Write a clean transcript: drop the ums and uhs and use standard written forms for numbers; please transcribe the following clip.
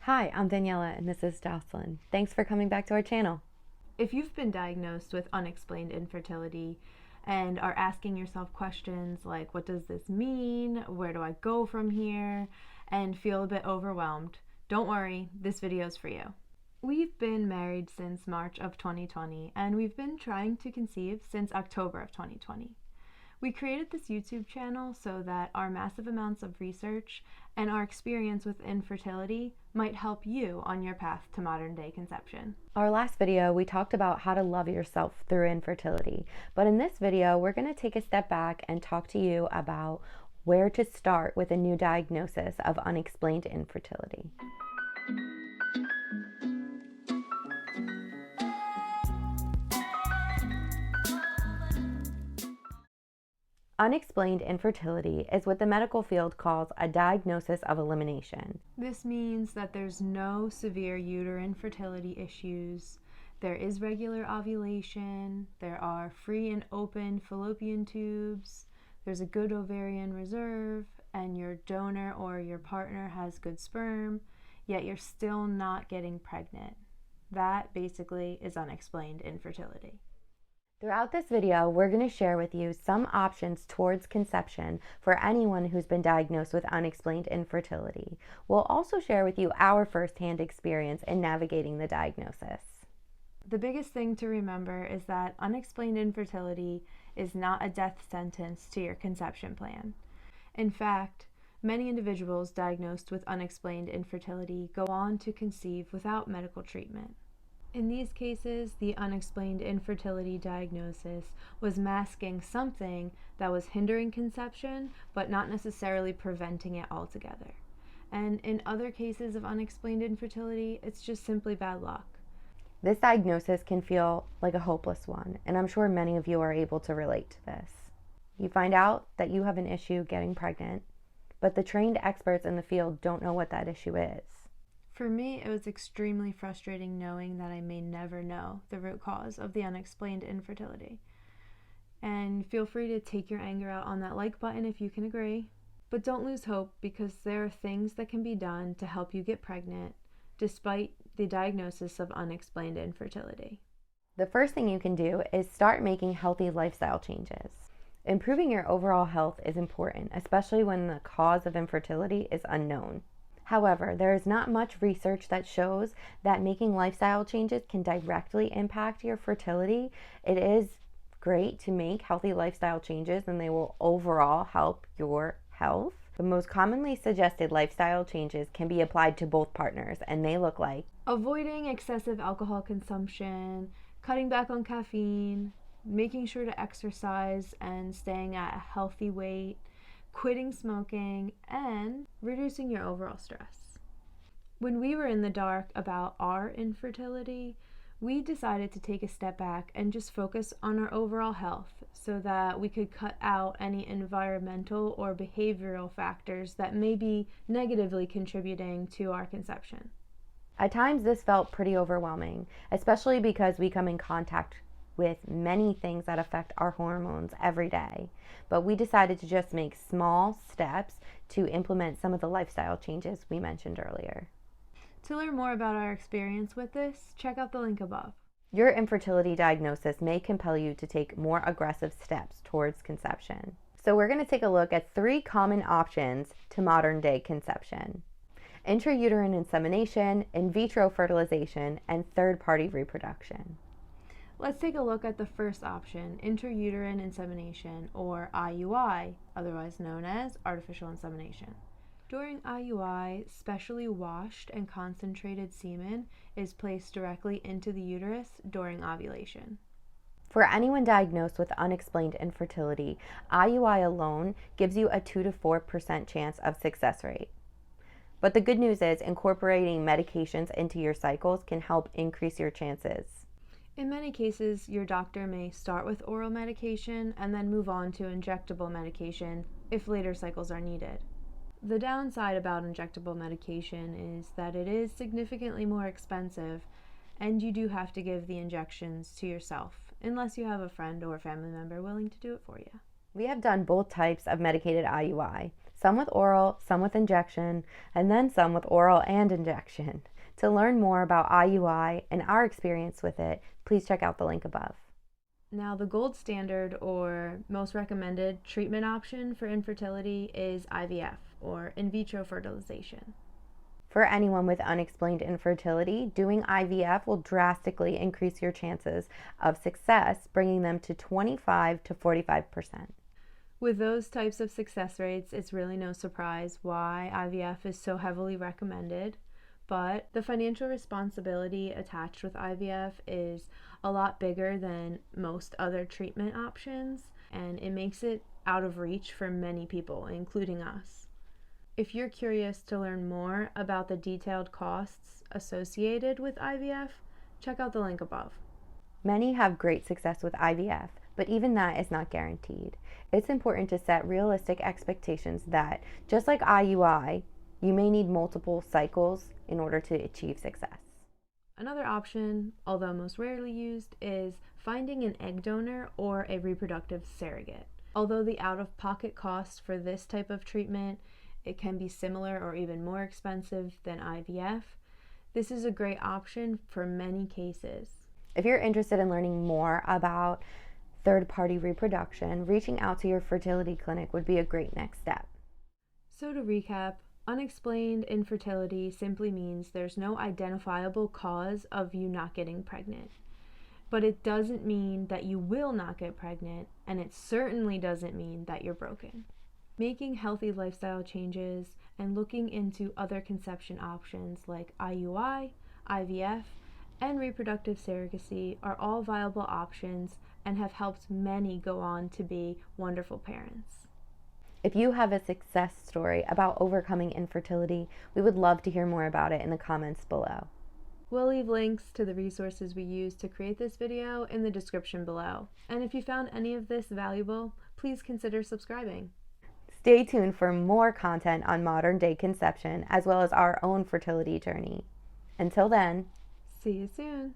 Hi, I'm Daniela and this is Jocelyn. Thanks for coming back to our channel. If you've been diagnosed with unexplained infertility and are asking yourself questions like, what does this mean? Where do I go from here? And feel a bit overwhelmed, don't worry, this video is for you. We've been married since March of 2020 and we've been trying to conceive since October of 2020. We created this YouTube channel so that our massive amounts of research and our experience with infertility might help you on your path to modern day conception. Our last video, we talked about how to love yourself through infertility, but in this video, we're going to take a step back and talk to you about where to start with a new diagnosis of unexplained infertility. Unexplained infertility is what the medical field calls a diagnosis of elimination. This means that there's no severe uterine fertility issues, there is regular ovulation, there are free and open fallopian tubes, there's a good ovarian reserve, and your donor or your partner has good sperm, yet you're still not getting pregnant. That basically is unexplained infertility. Throughout this video, we're going to share with you some options towards conception for anyone who's been diagnosed with unexplained infertility. We'll also share with you our firsthand experience in navigating the diagnosis. The biggest thing to remember is that unexplained infertility is not a death sentence to your conception plan. In fact, many individuals diagnosed with unexplained infertility go on to conceive without medical treatment. In these cases, the unexplained infertility diagnosis was masking something that was hindering conception, but not necessarily preventing it altogether. And in other cases of unexplained infertility, it's just simply bad luck. This diagnosis can feel like a hopeless one, and I'm sure many of you are able to relate to this. You find out that you have an issue getting pregnant, but the trained experts in the field don't know what that issue is. For me, it was extremely frustrating knowing that I may never know the root cause of the unexplained infertility. And feel free to take your anger out on that like button if you can agree. But don't lose hope, because there are things that can be done to help you get pregnant despite the diagnosis of unexplained infertility. The first thing you can do is start making healthy lifestyle changes. Improving your overall health is important, especially when the cause of infertility is unknown. However, there is not much research that shows that making lifestyle changes can directly impact your fertility. It is great to make healthy lifestyle changes and they will overall help your health. The most commonly suggested lifestyle changes can be applied to both partners, and they look like avoiding excessive alcohol consumption, cutting back on caffeine, making sure to exercise and staying at a healthy weight, quitting smoking, and reducing your overall stress. When we were in the dark about our infertility, we decided to take a step back and just focus on our overall health so that we could cut out any environmental or behavioral factors that may be negatively contributing to our conception. At times this felt pretty overwhelming, especially because we come in contact with many things that affect our hormones every day. But we decided to just make small steps to implement some of the lifestyle changes we mentioned earlier. To learn more about our experience with this, check out the link above. Your infertility diagnosis may compel you to take more aggressive steps towards conception. So we're going to take a look at 3 common options to modern day conception: intrauterine insemination, in vitro fertilization, and third-party reproduction. Let's take a look at the first option, intrauterine insemination, or IUI, otherwise known as artificial insemination. During IUI, specially washed and concentrated semen is placed directly into the uterus during ovulation. For anyone diagnosed with unexplained infertility, IUI alone gives you a 2 to 4% chance of success rate. But the good news is incorporating medications into your cycles can help increase your chances. In many cases, your doctor may start with oral medication and then move on to injectable medication if later cycles are needed. The downside about injectable medication is that it is significantly more expensive, and you do have to give the injections to yourself, unless you have a friend or family member willing to do it for you. We have done both types of medicated IUI. some with oral, some with injection, and then some with oral and injection. To learn more about IUI and our experience with it, please check out the link above. Now, the gold standard or most recommended treatment option for infertility is IVF, or in vitro fertilization. For anyone with unexplained infertility, doing IVF will drastically increase your chances of success, bringing them to 25 to 45%. With those types of success rates, it's really no surprise why IVF is so heavily recommended. But the financial responsibility attached with IVF is a lot bigger than most other treatment options, and it makes it out of reach for many people, including us. If you're curious to learn more about the detailed costs associated with IVF, check out the link above. Many have great success with IVF, but even that is not guaranteed. It's important to set realistic expectations that, just like IUI, you may need multiple cycles in order to achieve success. Another option, although most rarely used, is finding an egg donor or a reproductive surrogate. Although the out-of-pocket costs for this type of treatment, it can be similar or even more expensive than IVF, this is a great option for many cases. If you're interested in learning more about third-party reproduction, reaching out to your fertility clinic would be a great next step. So to recap, unexplained infertility simply means there's no identifiable cause of you not getting pregnant. But it doesn't mean that you will not get pregnant, and it certainly doesn't mean that you're broken. Making healthy lifestyle changes and looking into other conception options like IUI, IVF, and reproductive surrogacy are all viable options and have helped many go on to be wonderful parents. If you have a success story about overcoming infertility, we would love to hear more about it in the comments below. We'll leave links to the resources we used to create this video in the description below. And if you found any of this valuable, please consider subscribing. Stay tuned for more content on modern day conception as well as our own fertility journey. Until then, See you soon.